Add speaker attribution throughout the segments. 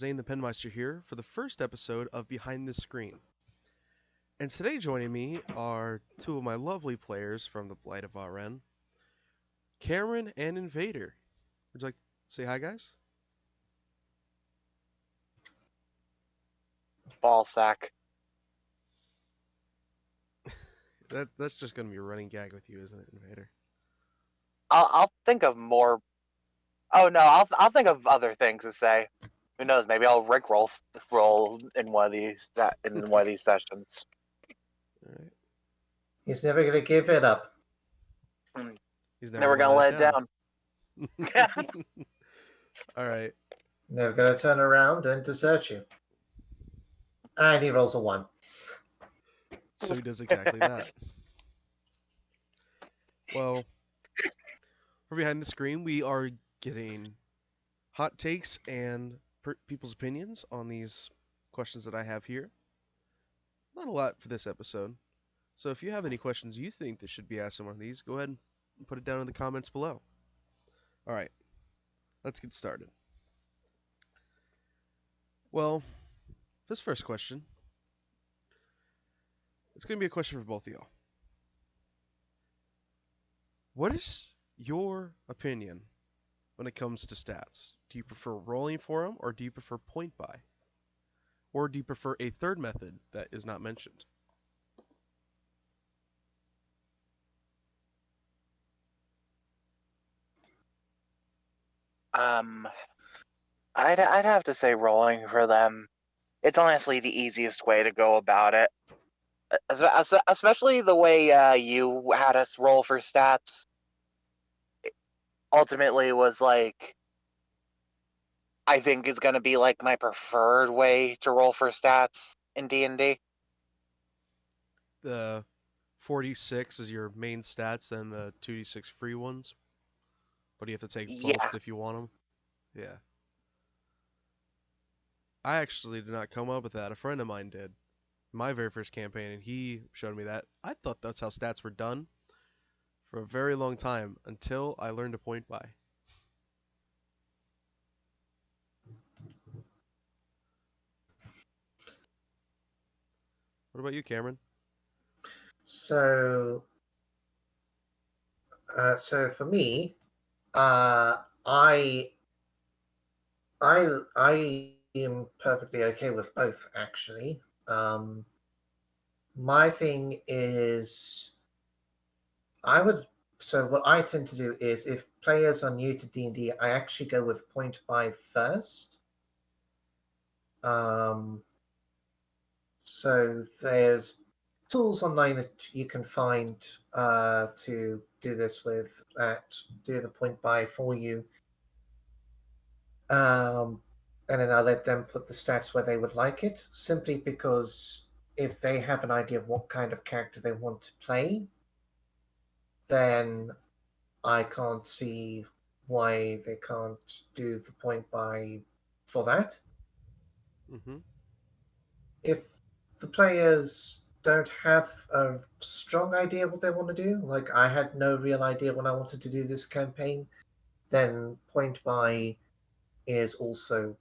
Speaker 1: Zane the Penmeister here for the first episode of Behind the Screen. And today joining me are two of my lovely players from the Blight of Aren, Cameron and Invader. Would you like to say hi, guys?
Speaker 2: Ball sack.
Speaker 1: That's just going to be a running gag with you, isn't it, Invader?
Speaker 2: I'll think of more. Oh no, I'll think of other things to say. Who knows? Maybe I'll roll in one of these sessions.
Speaker 1: All right.
Speaker 3: He's never going to give it up.
Speaker 1: He's
Speaker 2: Never
Speaker 1: gonna
Speaker 2: gonna let
Speaker 1: it
Speaker 2: it down.
Speaker 1: All right.
Speaker 3: Never going to turn around and desert you. And he rolls a 1.
Speaker 1: So he does exactly that. Well, for Behind the Screen, we are getting hot takes and people's opinions on these questions that I have here. Not a lot for this episode. So if you have any questions you think that should be asked in one of these, go ahead and put it down in the comments below. All right, let's get started. Well, this first question, it's going to be a question for both of y'all. What is your opinion when it comes to stats? Do you prefer rolling for them, or do you prefer point buy? Or do you prefer a third method that is not mentioned?
Speaker 2: I'd have to say rolling for them. It's honestly the easiest way to go about it. Especially the way you had us roll for stats. Ultimately, was like I think is going to be like my preferred way to roll for stats in D&D.
Speaker 1: The 46 is your main stats, then the 2d6 free ones. But you have to take both
Speaker 2: Yeah.
Speaker 1: if you want them. Yeah. I actually did not come up with that. A friend of mine did. My very first campaign, and he showed me that. I thought that's how stats were done for a very long time until I learned to point buy. What about you, Cameron?
Speaker 3: So for me, I am perfectly okay with both, actually. My thing is, so what I tend to do is, if players are new to D&D, I actually go with point buy first. So there's tools online that you can find to do this with, that do the point buy for you. And then I let them put the stats where they would like it, simply because if they have an idea of what kind of character they want to play, then I can't see why they can't do the point buy for that.
Speaker 1: Mm-hmm.
Speaker 3: If the players don't have a strong idea what they want to do, like I had no real idea when I wanted to do this campaign, then point buy is also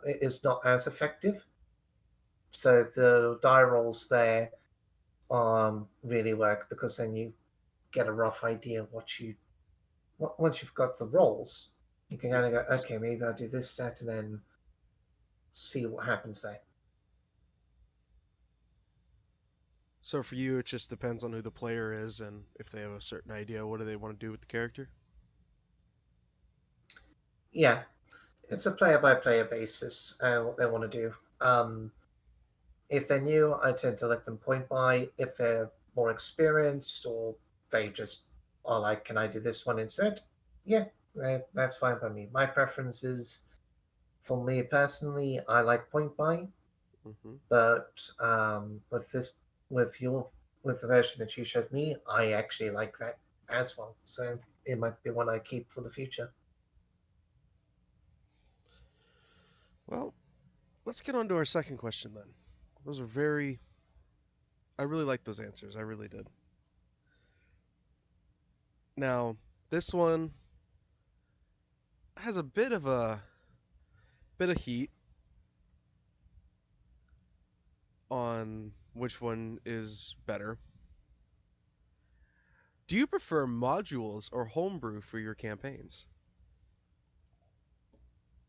Speaker 3: is not as effective. So the die rolls there really work, because then you get a rough idea of once you've got the rolls, you can kind of go, okay, maybe I'll do this stat and then see what happens there.
Speaker 1: So for you, it just depends on who the player is and if they have a certain idea what do they want to do with the character?
Speaker 3: Yeah, it's a player by player basis, what they want to do. If they're new, I tend to let them point buy. If they're more experienced, or they just are like, can I do this one instead? Yeah, that's fine by me. My preference is, for me personally, I like point buy,
Speaker 1: Mm-hmm.
Speaker 3: but with your with the version that you showed me, I actually like that as well. So it might be one I keep for the future.
Speaker 1: Well, let's get on to our second question then. Those are very. I really like those answers. I really did. Now, this one has a bit of a bit of heat on which one is better. Do you prefer modules or homebrew for your campaigns?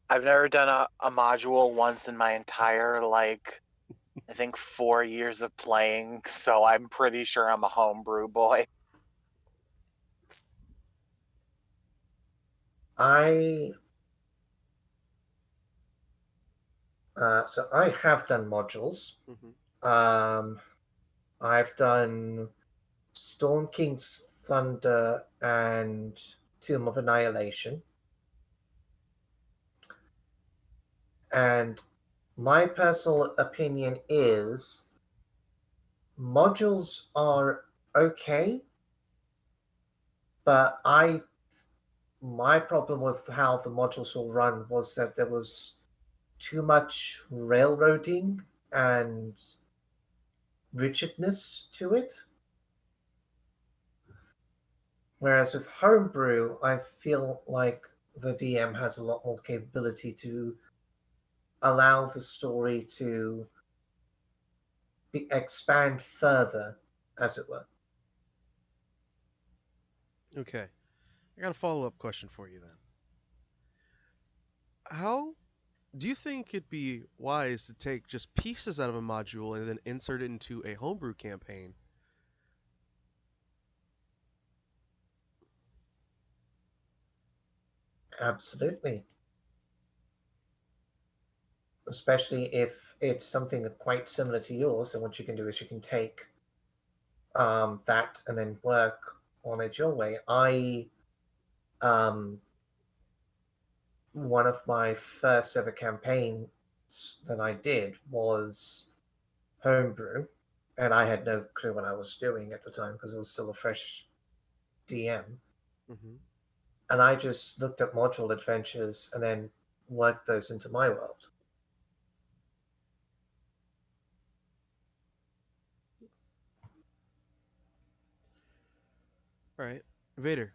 Speaker 2: I've never done a module once in my entire, like, I think 4 years of playing, so I'm pretty sure I'm a homebrew boy.
Speaker 3: I so I have done modules.
Speaker 1: Mm-hmm.
Speaker 3: Um, I've done Storm King's Thunder and Tomb of Annihilation, and my personal opinion is modules are okay, but I my problem with how the modules will run was that there was too much railroading and rigidness to it. Whereas with homebrew, I feel like the DM has a lot more capability to allow the story to expand further, as it were.
Speaker 1: Okay. I got a follow up question for you then. How do you think it'd be wise to take just pieces out of a module and then insert it into a homebrew campaign?
Speaker 3: Absolutely. Especially if it's something quite similar to yours, then what you can do is you can take that and then work on it your way. Um, One of my first ever campaigns that I did was homebrew, and I had no clue what I was doing at the time because it was still a fresh DM.
Speaker 1: Mm-hmm.
Speaker 3: And I just looked at module adventures and then worked those into my world.
Speaker 1: All right. Vader,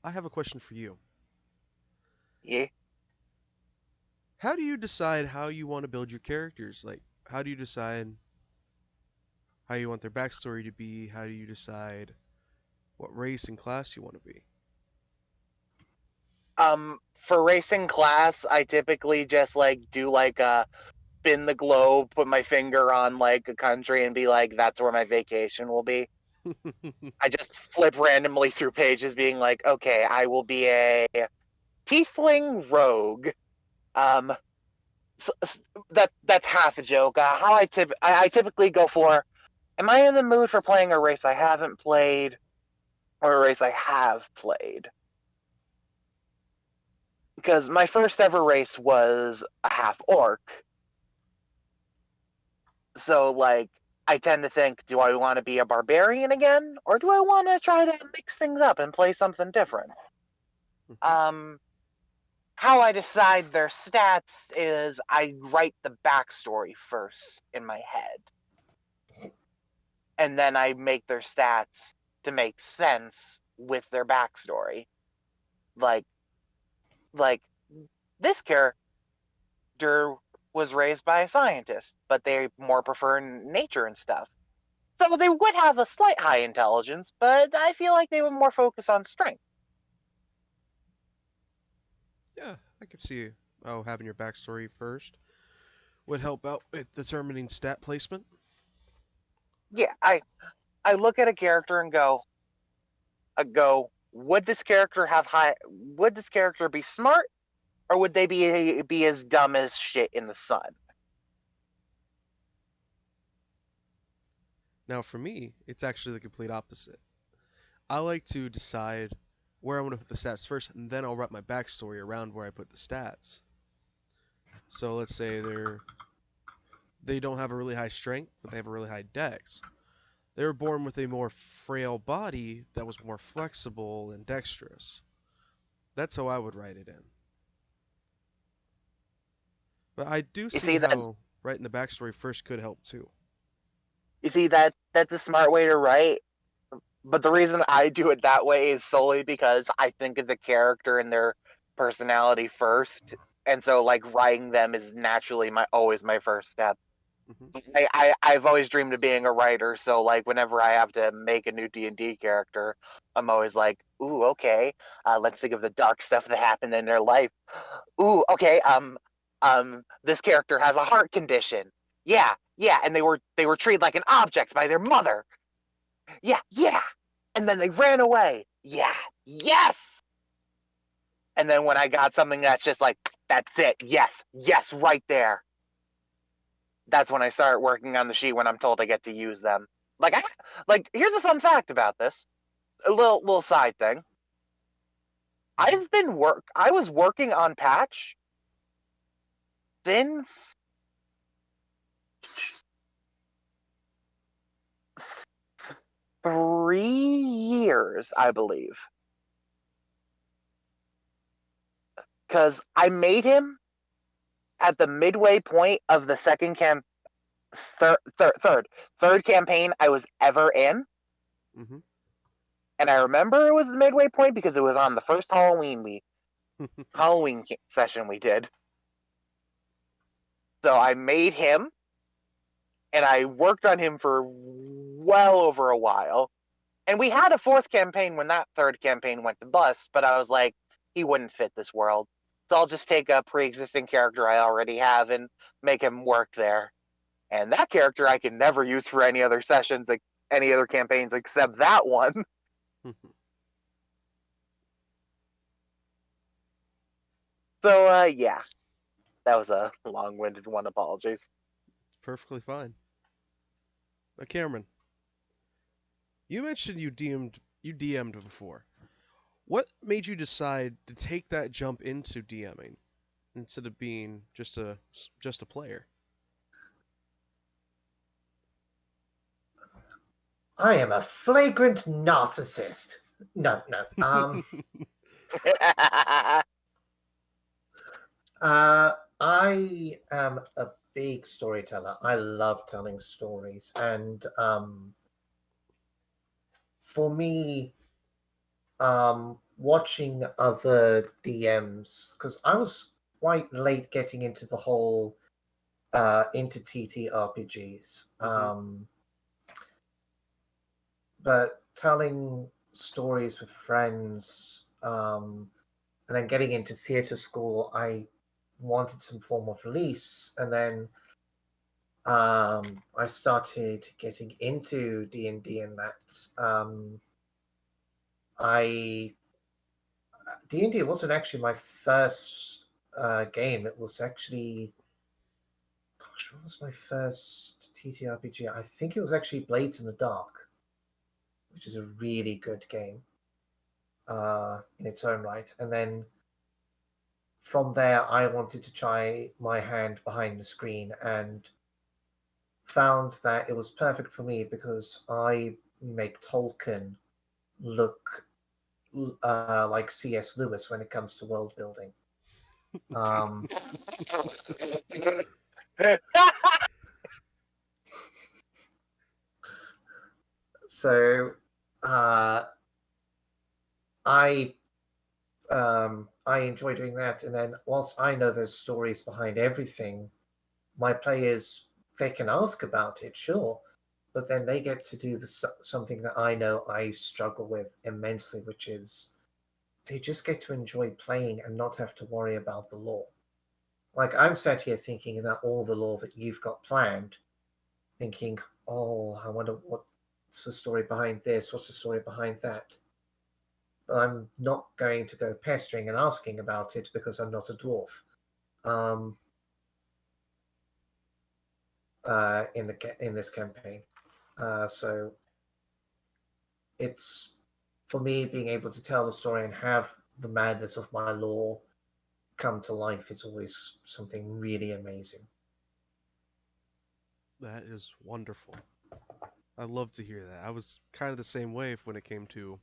Speaker 1: I have a question for you.
Speaker 2: Yeah.
Speaker 1: How do you decide how you want to build your characters? Like, how do you decide how you want their backstory to be? How do you decide what race and class you want to be?
Speaker 2: For racing class, I typically just like do like a spin the globe, put my finger on like a country, and be like, "That's where my vacation will be." I just flip randomly through pages, being like, "Okay, I will be a tiefling rogue." Um, so that's half a joke. How I typically go for: Am I in the mood for playing a race I haven't played or a race I have played? Because my first ever race was a half orc, so like I tend to think, do I want to be a barbarian again, or do I want to try to mix things up and play something different?
Speaker 1: Mhm.
Speaker 2: Um, how I decide their stats is I write the backstory first in my head, and then I make their stats to make sense with their backstory. Like like this character was raised by a scientist, but they more prefer nature and stuff. So they would have a slight high intelligence, but I feel like they would more focus on strength.
Speaker 1: Yeah, I could see how having your backstory first would help out with determining stat placement.
Speaker 2: Yeah, I look at a character and would this character have high? Would this character be smart, or would they be as dumb as shit in the sun?
Speaker 1: Now, for me, it's actually the complete opposite. I like to decide where I want to put the stats first, and then I'll write my backstory around where I put the stats. So let's say they don't have a really high strength, but they have a really high dex. They were born with a more frail body that was more flexible and dexterous. That's how I would write it in. But I do
Speaker 2: You
Speaker 1: see
Speaker 2: see that?
Speaker 1: how writing the backstory first could help too.
Speaker 2: You see that's a smart way to write. But the reason I do it that way is solely because I think of the character and their personality first. and so like writing them is naturally my always my first step.
Speaker 1: Hmm.
Speaker 2: I've always dreamed of being a writer, so like whenever I have to make a new D&D character, I'm always like, ooh, okay, let's think of the dark stuff that happened in their life. Ooh, okay, this character has a heart condition. Yeah, yeah, and they were treated like an object by their mother. Yeah, yeah, and then they ran away. Yeah, yes. And then when I got something that's just like, that's it. Yes, yes, right there. That's when I start working on the sheet when I'm told I get to use them. Like I like here's a fun fact about this. A little side thing.
Speaker 1: Hmm.
Speaker 2: I was working on patch since 3 years, I believe. Cause I made him at the midway point of the third, third, third, third campaign I was ever in.
Speaker 1: Hmm.
Speaker 2: And I remember it was the midway point because it was on the first Halloween session we did. So I made him, and I worked on him for well over a while. And we had a fourth campaign when that third campaign went to bust, but I was like, he wouldn't fit this world. So I'll just take a pre-existing character I already have and make him work there. And that character I can never use for any other sessions, like any other campaigns except that one. So yeah, that was a long-winded one. Apologies.
Speaker 1: It's perfectly fine. Now, Cameron, you mentioned you DM'd before. What made you decide to take that jump into DMing instead of being just a player?
Speaker 3: I am a flagrant narcissist. No, no. I am a big storyteller. I love telling stories, and for me, watching other DMs because I was quite late getting into the whole into TTRPGs,
Speaker 1: Hmm.
Speaker 3: but telling stories with friends, and then getting into theatre school, I wanted some form of release, and then I started getting into D&D, and that I D&D wasn't actually my first game. It was actually, gosh, what was my first TTRPG? I think it was actually Blades in the Dark, which is a really good game in its own right. And then from there, I wanted to try my hand behind the screen and found that it was perfect for me because I make Tolkien look like C.S. Lewis when it comes to world building. Um, so uh, I I enjoy doing that, and then whilst I know there's stories behind everything, my players they can ask about it, sure, but then they get to do something that I know I struggle with immensely, which is they just get to enjoy playing and not have to worry about the lore. Like I'm sat here thinking about all the lore that you've got planned, thinking, oh, I wonder what's the story behind this, what's the story behind that. But I'm not going to go pestering and asking about it because I'm not a dwarf. Um, in this campaign, so it's for me being able to tell the story and have the madness of my lore come to life is always something really amazing.
Speaker 1: That is wonderful. I love to hear that. I was kind of the same way when it came to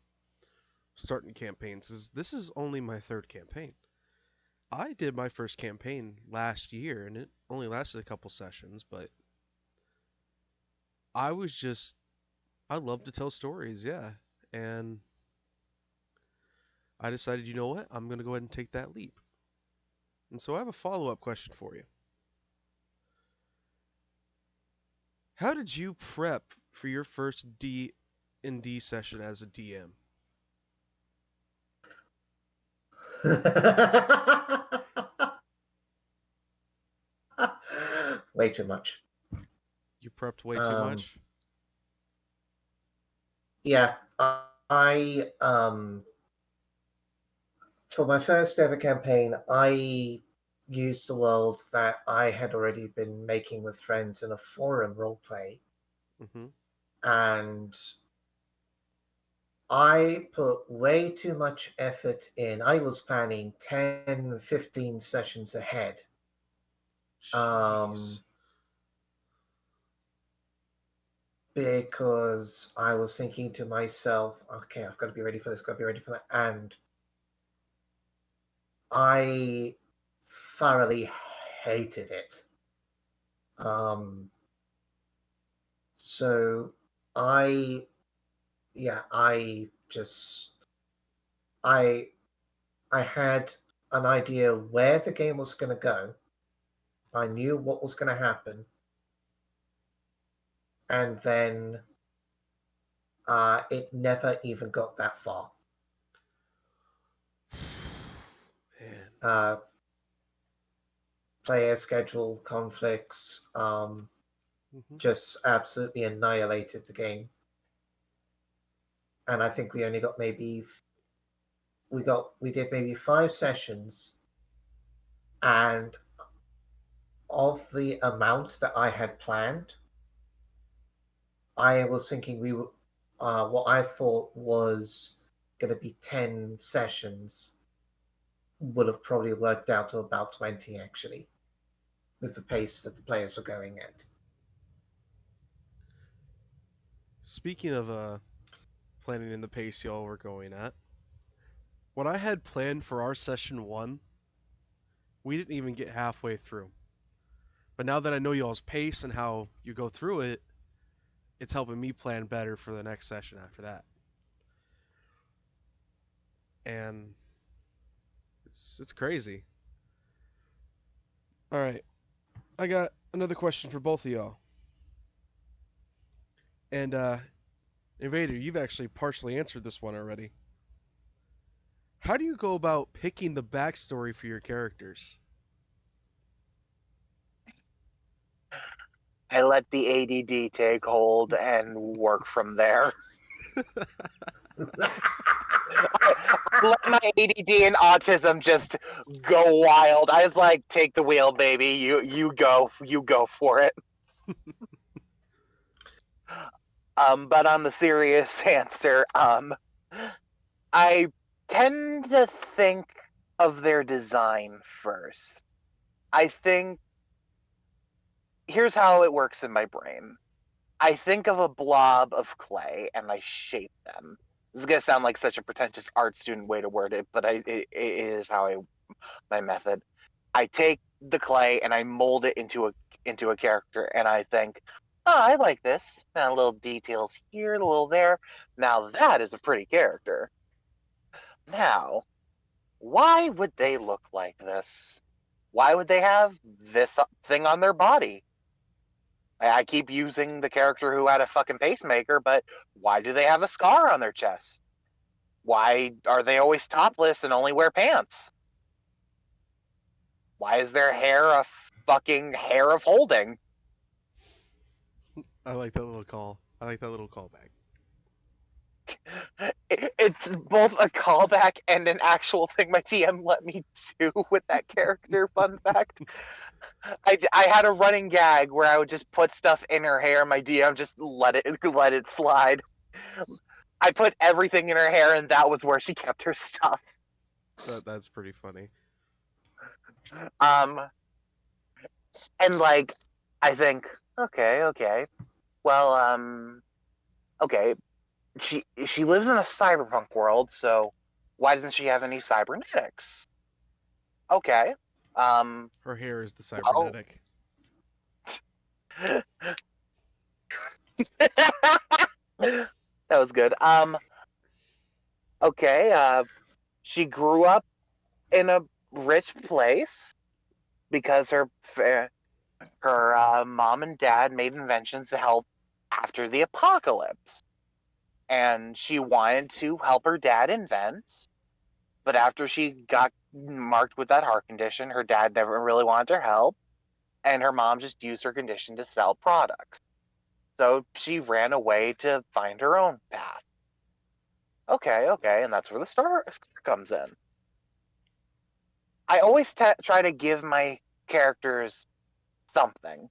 Speaker 1: starting campaigns. This is only my third campaign. I did my first campaign last year, and it only lasted a couple sessions, but I was just I love to tell stories, yeah. And I decided, you know what? I'm gonna go ahead and take that leap. And so I have a follow up question for you. How did you prep for your first D&D session as a DM?
Speaker 3: Way too much.
Speaker 1: You prepped way too
Speaker 3: Um,
Speaker 1: much?
Speaker 3: yeah, I for my first ever campaign, I used the world that I had already been making with friends in a forum roleplay,
Speaker 1: Mm-hmm.
Speaker 3: and I put way too much effort in. I was planning 10, 15 sessions ahead.
Speaker 1: Jeez.
Speaker 3: Um, because I was thinking to myself, okay, I've got to be ready for this, got to be ready for that. And I thoroughly hated it. Um, so I, yeah, I, I had an idea where the game was going to go. I knew what was going to happen. And then it never even got that far.
Speaker 1: Man.
Speaker 3: Uh, Player schedule conflicts
Speaker 1: Mm-hmm.
Speaker 3: just absolutely annihilated the game. And I think we only got we did maybe 5 sessions, and of the amount that I had planned, I was thinking we were what I thought was going to be 10 sessions would have probably worked out to about 20 actually, with the pace that the players were going at.
Speaker 1: Speaking of planning in the pace y'all were going at, what I had planned for our session one, we didn't even get halfway through. But now that I know y'all's pace and how you go through it, it's helping me plan better for the next session after that. And it's crazy. All right, I got another question for both of y'all. And Invader, you've actually partially answered this one already. How do you go about picking the backstory for your characters?
Speaker 2: I let the ADD take hold and work from there. I let my ADD and autism just go wild. I was like, take the wheel, baby. You go for it. But on the serious answer, I tend to think of their design first. I think here's how it works in my brain. I think of a blob of clay and I shape them. This is gonna sound like such a pretentious art student way to word it, but it is how my method. I take the clay and I mold it into a character, and I think, oh, I like this. Now, little details here, a little there. Now that is a pretty character. Now, why would they look like this? Why would they have this thing on their body? I keep using the character who had a fucking pacemaker, but why do they have a scar on their chest? Why are they always topless and only wear pants? Why is their hair a fucking hair of holding?
Speaker 1: I like that little call. I like that little callback.
Speaker 2: It's both a callback and an actual thing my DM let me do with that character. Fun fact. I had a running gag where I would just put stuff in her hair. My DM just let it slide. I put everything in her hair, and that was where she kept her stuff.
Speaker 1: That's pretty funny.
Speaker 2: Um, and like, I think, okay, well, okay, she lives in a cyberpunk world, so why doesn't she have any cybernetics? Okay, um,
Speaker 1: Her hair is the
Speaker 2: well,
Speaker 1: cybernetic.
Speaker 2: that was good. Okay, she grew up in a rich place. because her mom and dad made inventions to help after the apocalypse, and she wanted to help her dad invent. But after she got marked with that heart condition, her dad never really wanted her help, and her mom just used her condition to sell products. So she ran away to find her own path. Okay, okay, and that's where the star comes in. I always try to give my characters something,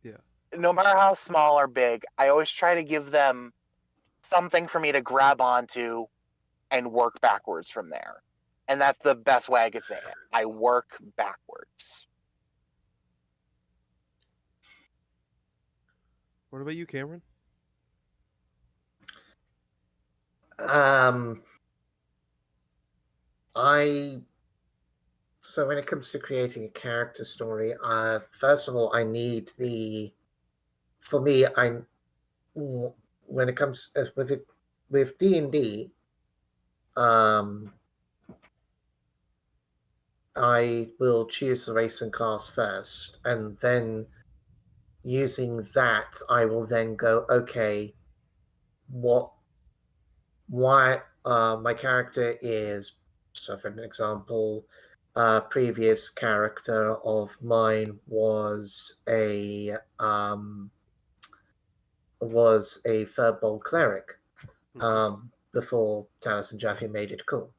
Speaker 1: Yeah.
Speaker 2: no matter how small or big. I always try to give them something for me to grab onto and work backwards from there. And that's the best way I could say it. I work backwards.
Speaker 1: What about you, Cameron?
Speaker 3: Um, I so when it comes to creating a character story, first of all, I need the. For me, I'm when it comes as with D&D, um, I will choose the race and class first, and then using that, I will then go, okay, what, why, my character is, so for an example, previous character of mine was a third bowl cleric,
Speaker 1: Mm-hmm.
Speaker 3: before Tanis and Jaffe made it cool.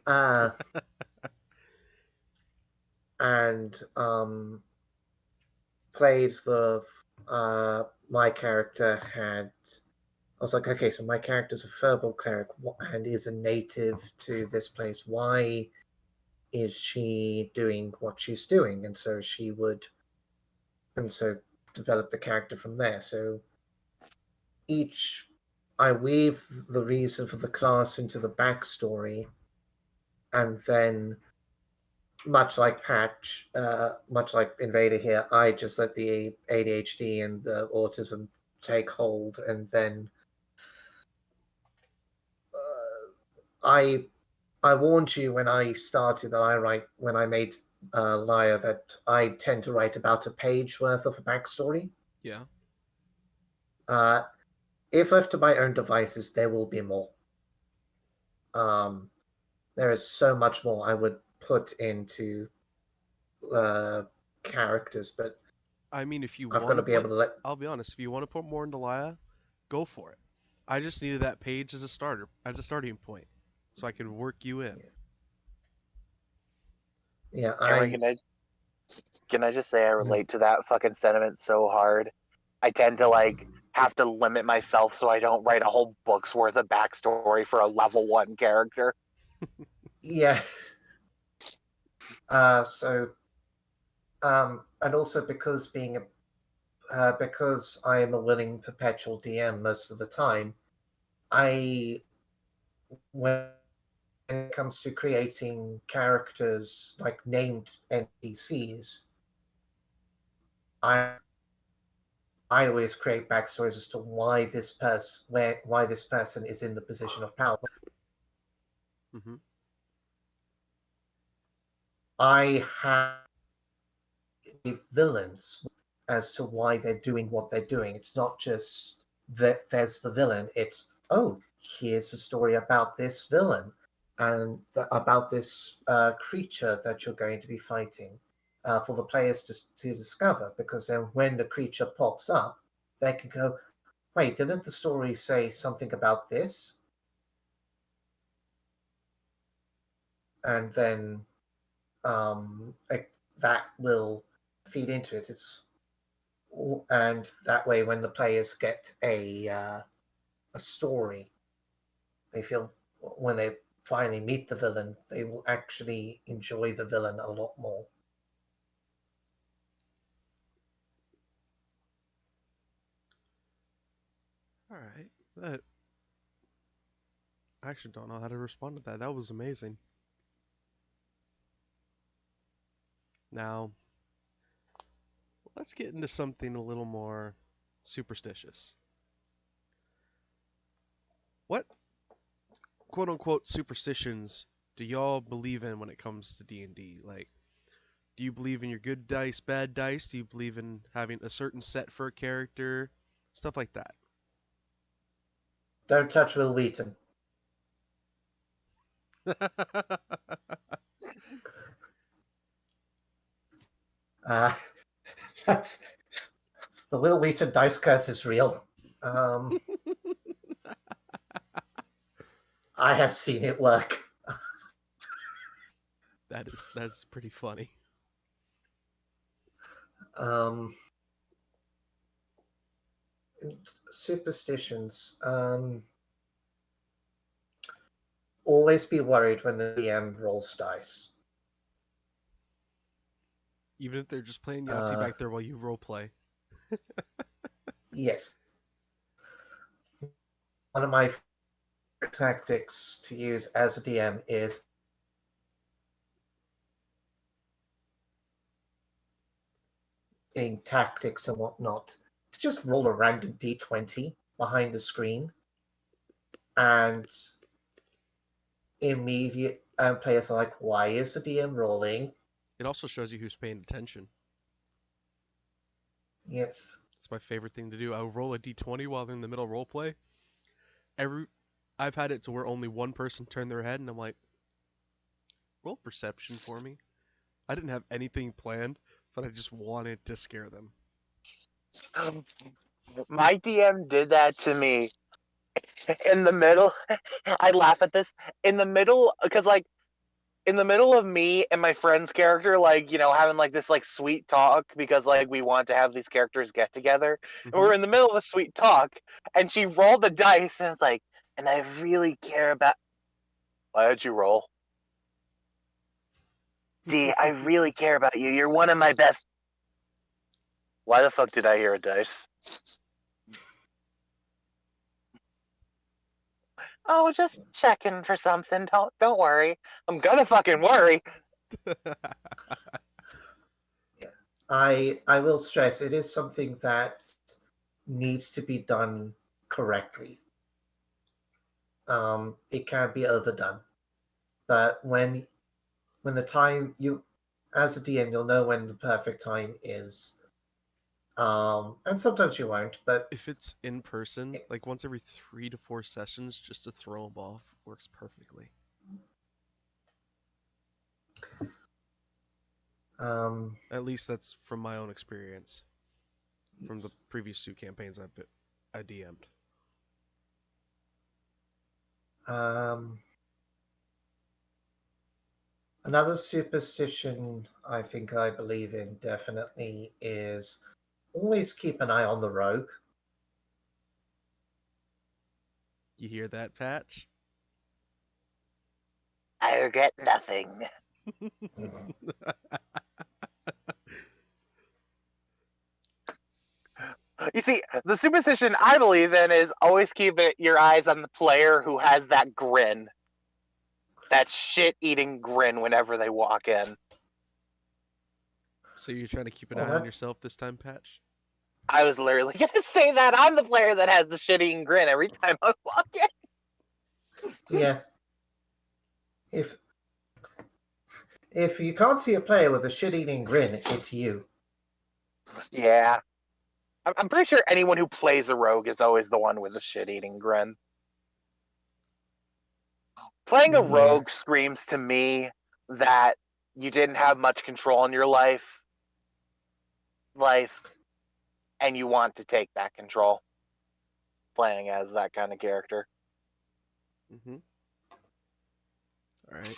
Speaker 3: uh, and plays the my character had. I was like, okay, so my character's a verbal cleric and is a native to this place. Why is she doing what she's doing? And so develop the character from there. So each, I weave the reason for the class into the backstory, and then much like Invader here, I just let the ADHD and the autism take hold, and then I I warned you when I started that when I made Liar that I tend to write about a page worth of a backstory.
Speaker 1: Yeah.
Speaker 3: Uh, if left to my own devices, there will be more. Um, there is so much more I would put into uh, characters, but
Speaker 1: I mean, if you
Speaker 3: I've got
Speaker 1: want
Speaker 3: to
Speaker 1: to
Speaker 3: be
Speaker 1: put,
Speaker 3: able to let.
Speaker 1: I'll be honest, if you want to put more into Laya, go for it. I just needed that page as a starter, as a starting point, so I could work you in.
Speaker 3: Yeah,
Speaker 2: Cameron, can I just say I relate to that fucking sentiment so hard. I tend to like have to limit myself so I don't write a whole book's worth of backstory for a level one character.
Speaker 3: yeah. So and also because I am a willing perpetual DM most of the time, I when it comes to creating characters like named NPCs, I I always create backstories as to why this person is in the position of power.
Speaker 1: Mm-hmm.
Speaker 3: I have villains as to why they're doing what they're doing. It's not just that there's the villain. It's, oh, here's a story about this villain and about this creature that you're going to be fighting, for the players to discover. Because then when the creature pops up, they can go, wait, didn't the story say something about this? And then that will feed into it. And that way, when the players get a story, they feel when they finally meet the villain, they will actually enjoy the villain a lot more.
Speaker 1: All right. That I actually don't know how to respond to that. That was amazing. Now, let's get into something a little more superstitious. What quote unquote superstitions do y'all believe in when it comes to D&D? Like, do you believe in your good dice, bad dice? Do you believe in having a certain set for a character? Stuff like that.
Speaker 3: Don't touch Will Wheaton. Uh, that's the Will Wheaton dice curse is real. Um, I have seen it work.
Speaker 1: That's pretty funny.
Speaker 3: Um, Superstitions. Always be worried when the DM rolls dice.
Speaker 1: Even if they're just playing Yahtzee
Speaker 3: Uh,
Speaker 1: back there while you role play.
Speaker 3: yes. One of my favorite tactics to use as a DM is in tactics and whatnot to just roll a random d20 behind the screen, and immediate players are like, "Why is the DM rolling?"
Speaker 1: It also shows you who's paying attention.
Speaker 3: Yes.
Speaker 1: It's my favorite thing to do. I'll roll a d20 while they're in the middle of role play. Every I've had it to where only one person turned their head, and I'm like, roll perception for me. I didn't have anything planned, but I just wanted to scare them.
Speaker 2: My DM did that to me in the middle. I laugh at this in the middle because like in the middle of me and my friend's character, like, having like this like sweet talk because like we want to have these characters get together. And
Speaker 1: Mm-hmm.
Speaker 2: we're in the middle of a sweet talk and she rolled the dice and it's like, and I really care about why did you roll? D, I really care about you. You're one of my best. Why the fuck did I hear a dice? Oh, just checking for something. Don't worry. I'm gonna fucking worry.
Speaker 3: I will stress it is something that needs to be done correctly. It can't be overdone. But when the time you as a DM you'll know when the perfect time is. And sometimes you won't, but
Speaker 1: If it's in person, like once every 3 to 4 sessions, just to throw them off works perfectly.
Speaker 3: um,
Speaker 1: At least that's from my own experience from the previous 2 campaigns I DM'd.
Speaker 3: um, another superstition I think I believe in definitely is always keep an eye on the rogue.
Speaker 1: You hear that, Patch?
Speaker 2: I regret nothing. You see, the superstition I believe in is always keep your eyes on the player who has that grin. That shit eating grin whenever they walk in.
Speaker 1: So you're trying to keep an
Speaker 3: Well,
Speaker 1: eye on
Speaker 3: that
Speaker 1: yourself this time, Patch?
Speaker 2: I was literally gonna say that. I'm the player that has the shit eating grin every time I walk in.
Speaker 3: yeah. If if you can't see a player with a shit-eating grin, it's you.
Speaker 2: Yeah. I'm pretty sure anyone who plays a rogue is always the one with a shit eating grin. Playing a
Speaker 3: Yeah.
Speaker 2: rogue screams to me that you didn't have much control in your life, and you want to take that control. Playing as that kind of character,
Speaker 1: Mm-hmm. All right.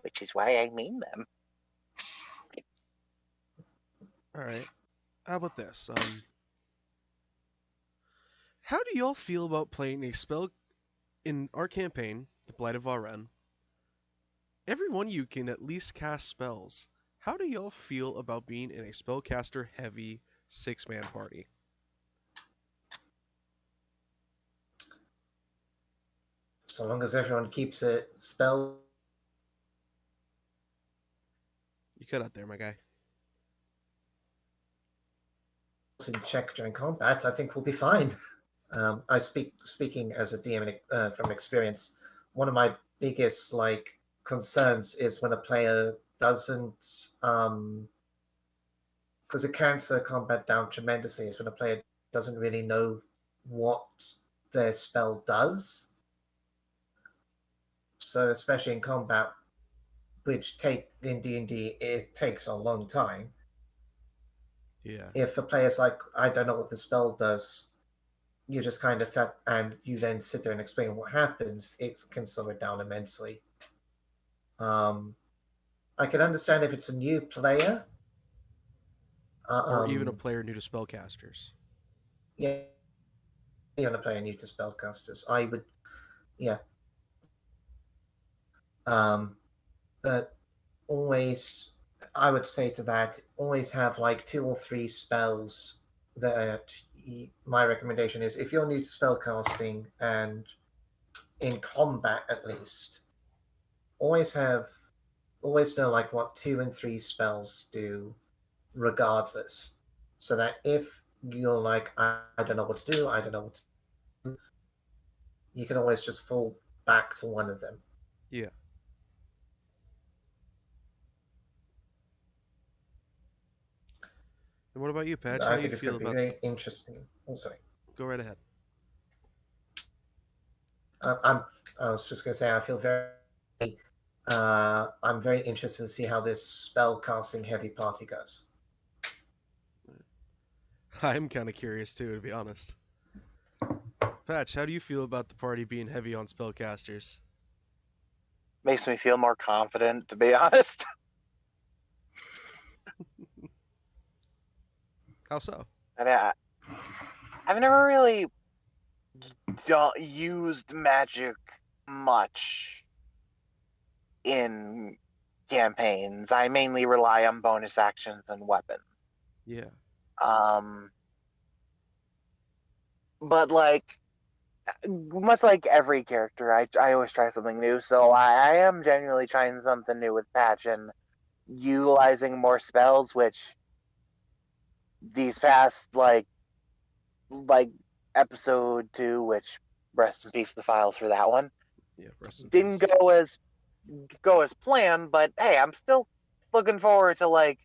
Speaker 2: which is why I mean them.
Speaker 1: All right. How about this? How do y'all feel about playing a spell in our campaign, The Blight of Varen? Every one of you can at least cast spells. How do y'all feel about being in a spellcaster heavy 6-man party?
Speaker 3: So long as everyone keeps it spell
Speaker 1: You cut out there, my guy.
Speaker 3: in check during combat, I think we'll be fine. Speaking as a DM from experience. One of my biggest concerns is when a player doesn't, because it counts their combat down tremendously, is when a player doesn't really know what their spell does. So especially in combat, which take in D&D, it takes a long time.
Speaker 1: Yeah.
Speaker 3: If a player's like, I don't know what the spell does, you just kind of set and you then sit there and explain what happens, it can slow it down immensely. I can understand if it's a new player.
Speaker 1: Or even a
Speaker 3: Um,
Speaker 1: player new to spellcasters.
Speaker 3: yeah, even a player new to spellcasters, I would, yeah. But always, I would say to that, always have like 2 or 3 spells that my recommendation is if you're new to spellcasting and in combat at least, always have, always know like what 2 and 3 spells do regardless. So that if you're like, I don't know what to do, I don't know what to do, you can always just fall back to one of them.
Speaker 1: Yeah. And what about you, Patch? How
Speaker 3: I
Speaker 1: you
Speaker 3: think it's
Speaker 1: feel
Speaker 3: going to be
Speaker 1: about the?
Speaker 3: very interesting. Oh, sorry.
Speaker 1: Go right ahead.
Speaker 3: I'm. I was just going to say I feel very. I'm very interested to see how this spell casting heavy party goes.
Speaker 1: I'm kind of curious too, to be honest. Patch, how do you feel about the party being heavy on spellcasters?
Speaker 2: Makes me feel more confident, to be honest.
Speaker 1: How so?
Speaker 2: I mean, I've never really used magic much in campaigns. I mainly rely on bonus actions and weapons.
Speaker 1: Yeah.
Speaker 2: Um, but like much like every character, I always try something new. So I am genuinely trying something new with Patch and utilizing more spells, which these past like episode 2, which rest in peace the files for that one,
Speaker 1: Yeah. Rest in
Speaker 2: didn't
Speaker 1: peace.
Speaker 2: go as planned. But hey, I'm still looking forward to like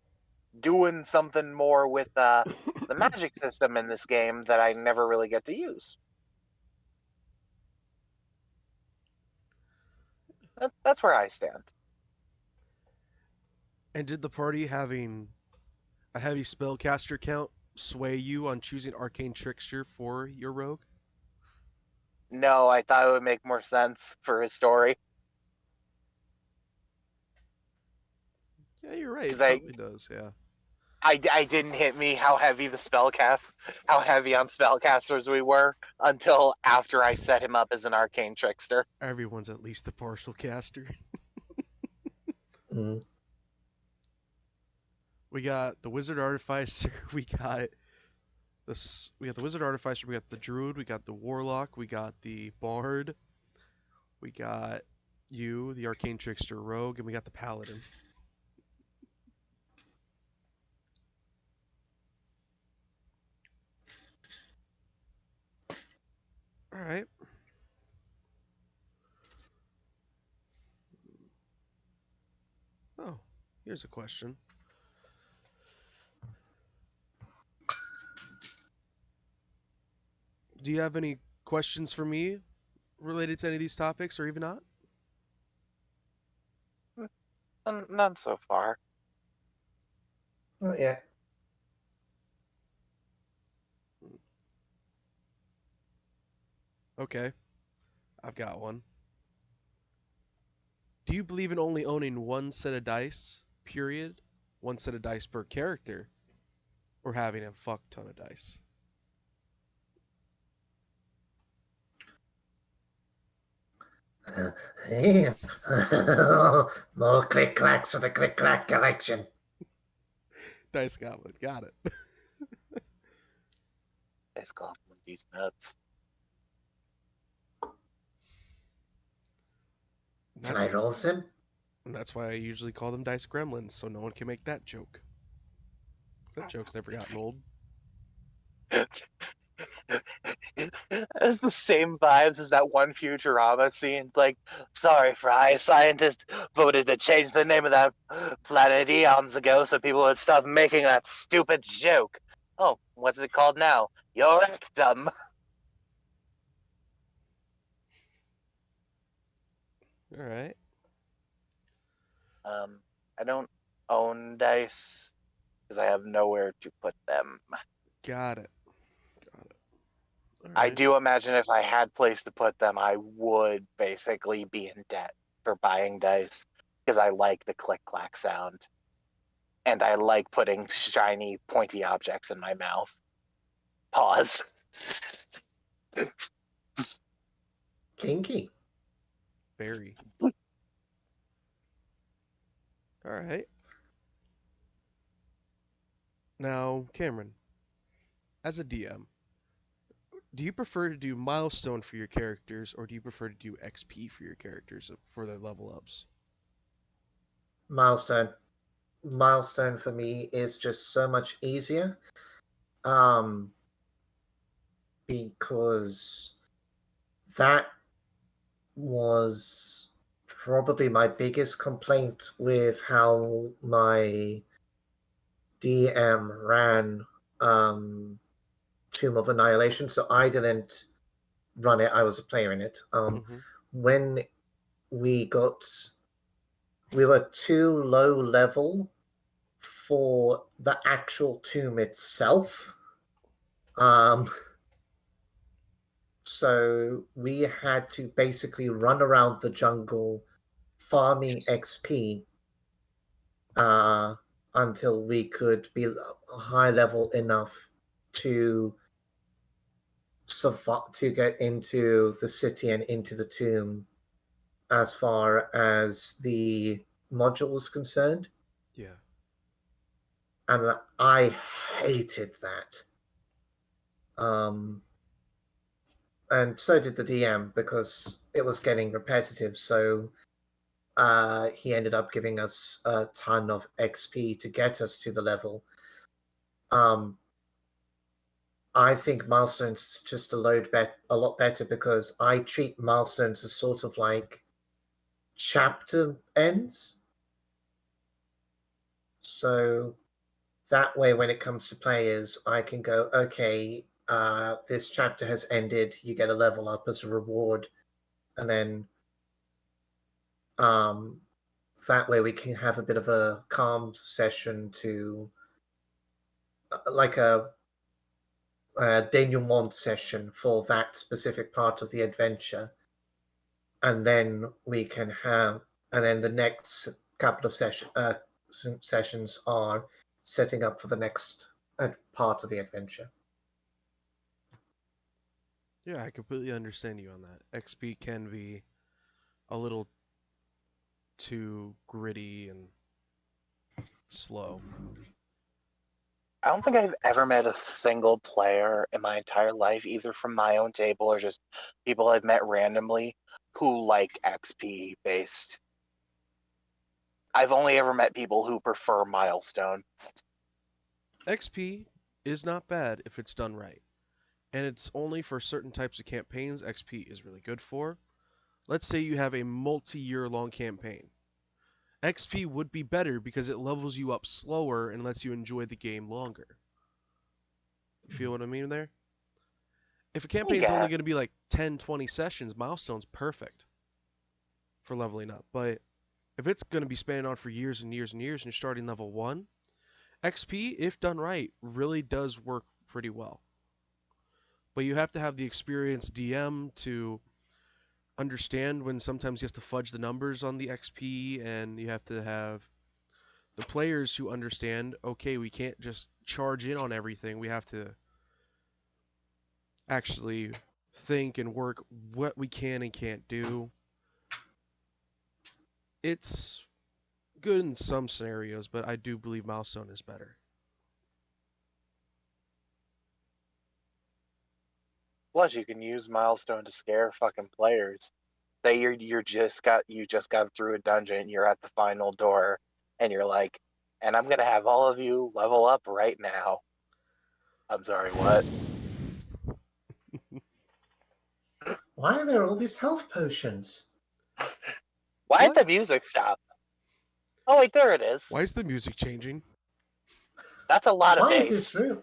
Speaker 2: doing something more with the magic system in this game that I never really get to use. That's where I stand.
Speaker 1: And did the party having a heavy spellcaster count sway you on choosing Arcane Trickster for your rogue?
Speaker 2: No, I thought it would make more sense for his story
Speaker 1: Yeah, you're right.
Speaker 2: because
Speaker 1: It probably does. Yeah.
Speaker 2: I didn't hit me how heavy on spellcasters we were until after I set him up as an arcane trickster.
Speaker 1: Everyone's at least a partial caster.
Speaker 3: Mm.
Speaker 1: We got the Wizard Artificer. We got the Wizard Artificer. We got the Druid. We got the Warlock. We got the Bard. We got you, the Arcane Trickster Rogue, and we got the Paladin. All right. Oh, here's a question. Do you have any questions for me related to any of these topics, or even not?
Speaker 2: None so far.
Speaker 3: Oh, yeah.
Speaker 1: Okay, I've got one. Do you believe in only owning one set of dice, period? One set of dice per character, or having a fuck ton of dice?
Speaker 3: More click clacks for the click clack collection.
Speaker 1: Dice Goblin, got it.
Speaker 2: It's compliment these nuts.
Speaker 3: Can
Speaker 1: That's
Speaker 3: I roll some?
Speaker 1: and that's why I usually call them Dice Gremlins, so no one can make that joke. 'Cause that joke's never gotten old.
Speaker 2: It's the same vibes as that one Futurama scene. It's like, sorry, Fry, scientists voted to change the name of that planet eons ago so people would stop making that stupid joke. Oh, what's it called now? Your rectum.
Speaker 1: All right.
Speaker 2: I don't own dice because I have nowhere to put them.
Speaker 1: Got it. Got it. All
Speaker 2: I
Speaker 1: right.
Speaker 2: do imagine if I had place to put them, I would basically be in debt for buying dice because I like the click clack sound and I like putting shiny pointy objects in my mouth. Pause.
Speaker 3: Kinky.
Speaker 1: Very. All right. Now, Cameron, as a DM, do you prefer to do milestone for your characters or do you prefer to do XP for your characters for their level ups?
Speaker 3: Milestone. Milestone for me is just so much easier. Um, because that was probably my biggest complaint with how my DM ran Tomb of Annihilation. So I didn't run it, I was a player in it.
Speaker 1: Mm-hmm.
Speaker 3: When we got, we were too low level for the actual tomb itself. Um, so we had to basically run around the jungle farming XP uh, until we could be high level enough to to get into the city and into the tomb as far as the module was concerned.
Speaker 1: Yeah.
Speaker 3: And I hated that. Um, and so did the DM because it was getting repetitive. So he ended up giving us a ton of XP to get us to the level. Um, I think milestones just a lot better because I treat milestones as sort of like chapter ends. So that way, when it comes to players, I can go, okay, this chapter has ended. You get a level up as a reward, and then um, that way we can have a bit of a calm session to like a denouement session for that specific part of the adventure, and then we can have, and then the next couple of sessions are setting up for the next part of the adventure.
Speaker 1: Yeah, I completely understand you on that. XP can be a little too gritty and slow.
Speaker 2: I don't think I've ever met a single player in my entire life, either from my own table or just people I've met randomly, who like XP based. I've only ever met people who prefer milestone.
Speaker 1: XP is not bad if it's done right. And it's only for certain types of campaigns XP is really good for. Let's say you have a multi-year long campaign. XP would be better because it levels you up slower and lets you enjoy the game longer. You feel what I mean there? If a
Speaker 2: I
Speaker 1: campaign's only
Speaker 2: guess.
Speaker 1: going to be like 10, 20 sessions, milestone's perfect for leveling up. But if it's going to be spanning on for years and years and years and you're starting level 1, XP, if done right, really does work pretty well. But you have to have the experienced DM to understand when sometimes you have to fudge the numbers on the XP, and you have to have the players who understand, okay, we can't just charge in on everything. We have to actually think and work what we can and can't do. It's good in some scenarios, but I do believe Milestone is better.
Speaker 2: Plus, you can use milestone to scare fucking players. Say you just got through a dungeon, you're at the final door, and you're like, and I'm gonna have all of you level up right now. I'm sorry, what?
Speaker 3: Why are there all these health potions?
Speaker 2: Why is
Speaker 1: What?
Speaker 2: the music stop? Oh wait, there it is.
Speaker 1: Why is the music changing?
Speaker 2: That's a lot of
Speaker 3: Why is this
Speaker 2: bass.
Speaker 3: room?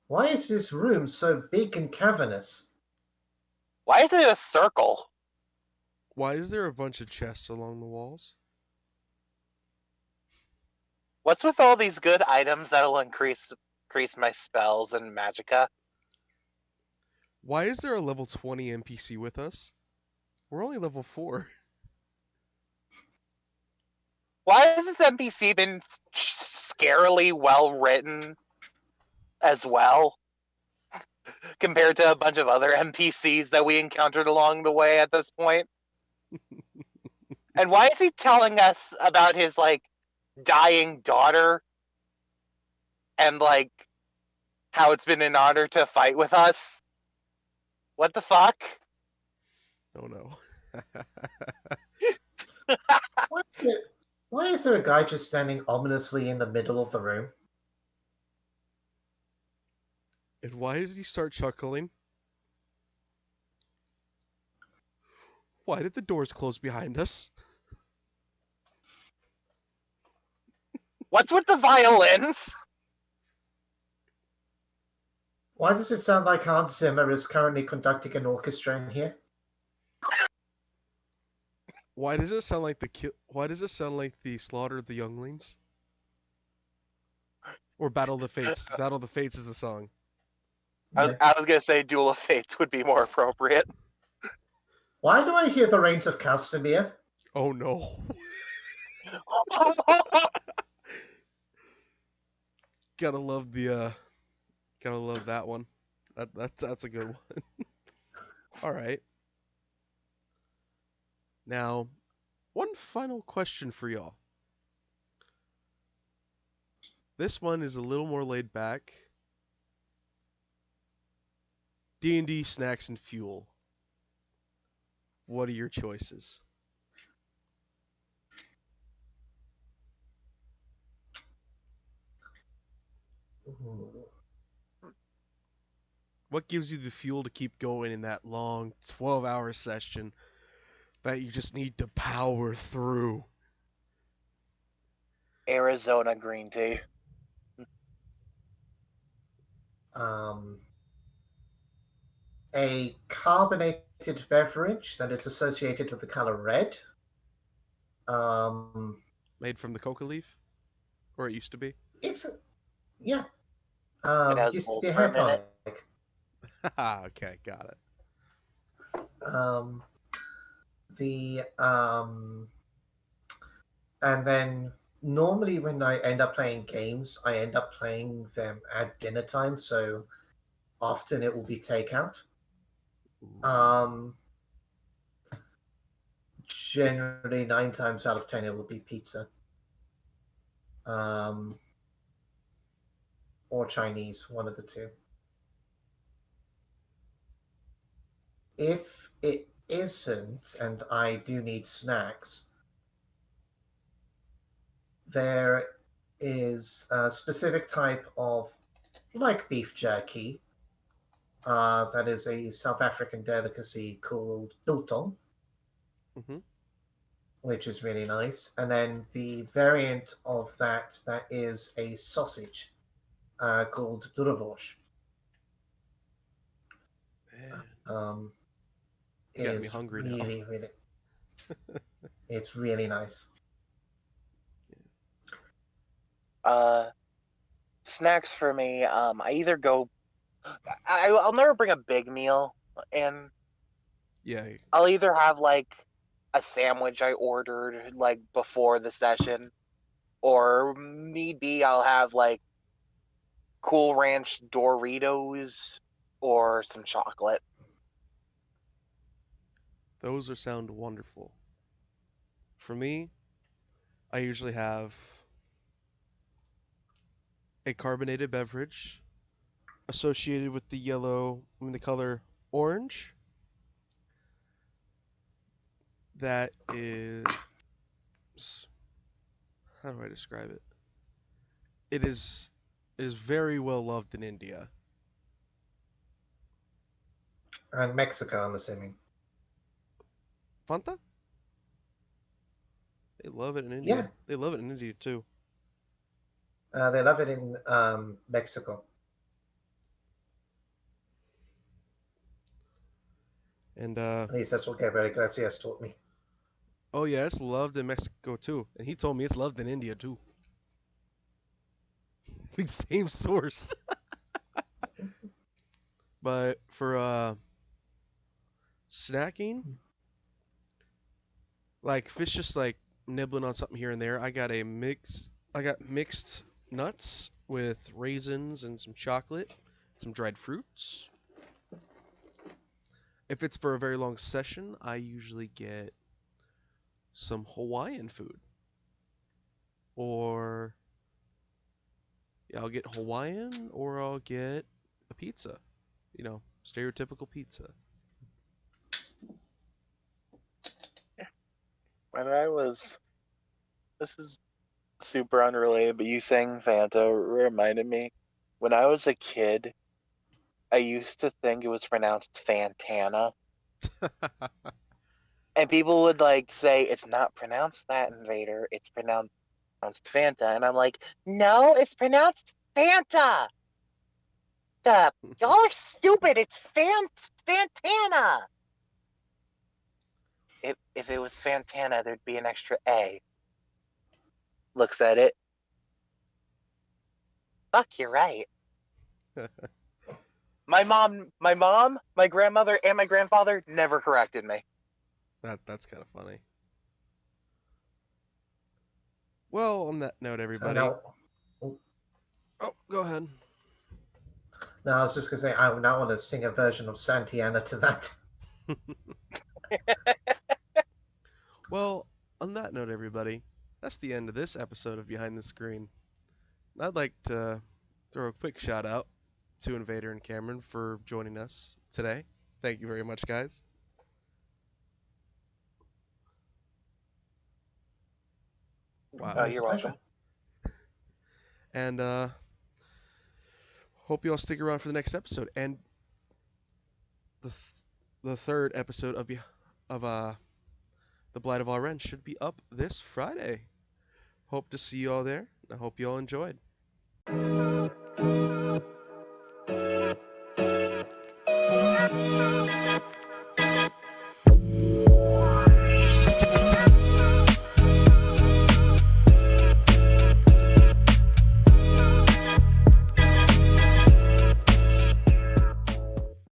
Speaker 3: Why is this room so big and cavernous?
Speaker 2: Why is it a circle?
Speaker 1: Why is there a bunch of chests along the walls?
Speaker 2: What's with all these good items that'll increase my spells and magicka?
Speaker 1: Why is there a level 20 NPC with us? We're only level 4.
Speaker 2: Why has this NPC been scarily well written as well compared to a bunch of other NPCs that we encountered along the way at this point? And why is he telling us about his like dying daughter and like how it's been an honor to fight with us? What the fuck?
Speaker 1: Oh no.
Speaker 3: Why is, it, why is there a guy just standing ominously in the middle of the room?
Speaker 1: And why did he start chuckling? Why did the doors close behind us?
Speaker 2: What's with the violins?
Speaker 3: Why does it sound like Hans Zimmer is currently conducting an orchestra in here?
Speaker 1: Why does it sound like why does it sound like the Slaughter of the Younglings? Or Battle of the Fates? Battle of the Fates is the song.
Speaker 3: Yeah.
Speaker 2: I was gonna say Duel of Fates would be more appropriate.
Speaker 3: Why do I hear the Reigns of Castamere?
Speaker 1: Oh no. Gotta love the gotta love that one. That's a good one. All right. Now, one final question for y'all. This one is a little more laid back. D&D snacks and fuel. What are your choices?
Speaker 3: Ooh.
Speaker 1: What gives you the fuel to keep going in that long 12-hour session that you just need to power through?
Speaker 2: Arizona green tea.
Speaker 3: Um, a carbonated beverage that is associated with the color red. Um,
Speaker 1: Made from the coca leaf? Or it used to be?
Speaker 3: it's a, yeah.
Speaker 2: It has
Speaker 3: Used to be a hair
Speaker 2: Volsperm in it.
Speaker 3: tonic.
Speaker 1: Okay, got it.
Speaker 3: Um, the and then normally when I end up playing games, I end up playing them at dinner time. So often it will be takeout. Um, Generally 9 times out of 10 it will be pizza. Um, or Chinese, one of the two. If it isn't, and I do need snacks, there is a specific type of like beef jerky. That is a South African delicacy called biltong,
Speaker 1: Mm-hmm.
Speaker 3: which is really nice. And then the variant of that is a sausage called duravosh.
Speaker 1: Man,
Speaker 3: Um,
Speaker 1: you
Speaker 3: it
Speaker 1: got me
Speaker 3: is
Speaker 1: hungry now.
Speaker 3: really, really, it's really nice.
Speaker 2: Uh, Snacks for me. I either go. I'll never bring a big meal in.
Speaker 1: Yeah.
Speaker 2: I'll either have like a sandwich I ordered like before the session, or maybe I'll have like Cool Ranch Doritos or some chocolate.
Speaker 1: Those are sound wonderful. For me, I usually have a carbonated beverage associated with the color orange. That is, how do I describe it? It is very well loved in India.
Speaker 3: And Mexico, I'm assuming.
Speaker 1: Fanta? They love it in
Speaker 3: Yeah,
Speaker 1: India. They love it in India too.
Speaker 3: they love it in Mexico.
Speaker 1: And
Speaker 3: At least that's what Gabriel Iglesias taught me.
Speaker 1: oh yeah, it's loved in Mexico too. And he told me it's loved in India too. Same source. But for snacking, like if it's just like nibbling on something here and there, I got mixed nuts with raisins and some chocolate, some dried fruits. If it's for a very long session, I usually get some Hawaiian food. Or yeah, I'll get Hawaiian or I'll get a pizza. You know, stereotypical pizza.
Speaker 2: When I was, this is super unrelated, but you saying Fanta reminded me. When I was a kid, I used to think it was pronounced Fantana. And people would like say it's not pronounced that, Invader. It's pronounced Fanta. And I'm like, no, it's pronounced Fanta. Y'all are stupid. It's Fantana. If it was Fantana, there'd be an extra A. Looks at it. Fuck, you're right. My grandmother, and my grandfather never corrected me.
Speaker 1: That's kind of funny. Well, on that note,
Speaker 3: So
Speaker 1: everybody.
Speaker 3: now, oh,
Speaker 1: Oh, go ahead.
Speaker 3: no, I was just going to say, I now want to sing a version of Santiana to that.
Speaker 1: Well, on that note, everybody, that's the end of this episode of Behind the Screen. I'd like to throw a quick shout out to Invader and Cameron for joining us today. Thank you very much, guys. Wow.
Speaker 3: Always a
Speaker 2: You're
Speaker 3: pleasure.
Speaker 2: welcome.
Speaker 1: And hope you all stick around for the next episode and the third episode of The Blight of Aren should be up this Friday. Hope to see you all there. I hope you all enjoyed.